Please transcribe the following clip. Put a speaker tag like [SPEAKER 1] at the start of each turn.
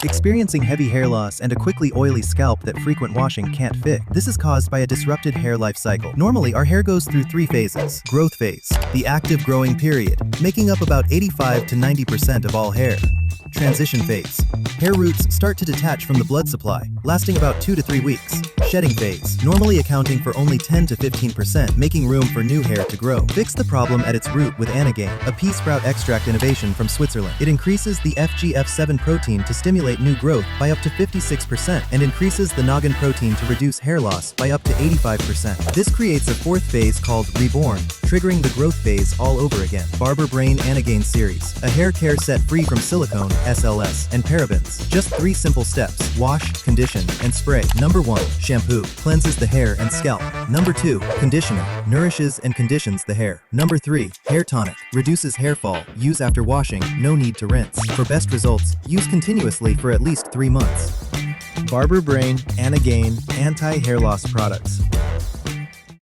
[SPEAKER 1] Experiencing heavy hair loss and a quickly oily scalp that frequent washing can't fix. This is caused by a disrupted hair life cycle. Normally, our hair goes through 3 phases. Growth phase, the active growing period, making up about 85 to 90% of all hair. Transition phase, hair roots start to detach from the blood supply, lasting about 2 to 3 weeks. Shedding phase, normally accounting for only 10 to 15%, making room for new hair to grow. Fix the problem at its root with Anagain, a pea sprout extract innovation from Switzerland. It increases the FGF7 protein to stimulate new growth by up to 56% and increases the noggin protein to reduce hair loss by up to 85%. This creates a 4th phase called Reborn, triggering the growth phase all over again. Barber Brain Anagain Series, a hair care set free from silicone, SLS, and parabens. Just 3 simple steps: wash, condition, and spray. Number 1, shampoo, cleanses the hair and scalp. Number 2, conditioner, nourishes and conditions the hair. Number 3, hair tonic, reduces hair fall, use after washing, no need to rinse. For best results, use continuously for at least 3 months. Barber Brain Anagain Anti-Hair Loss Products.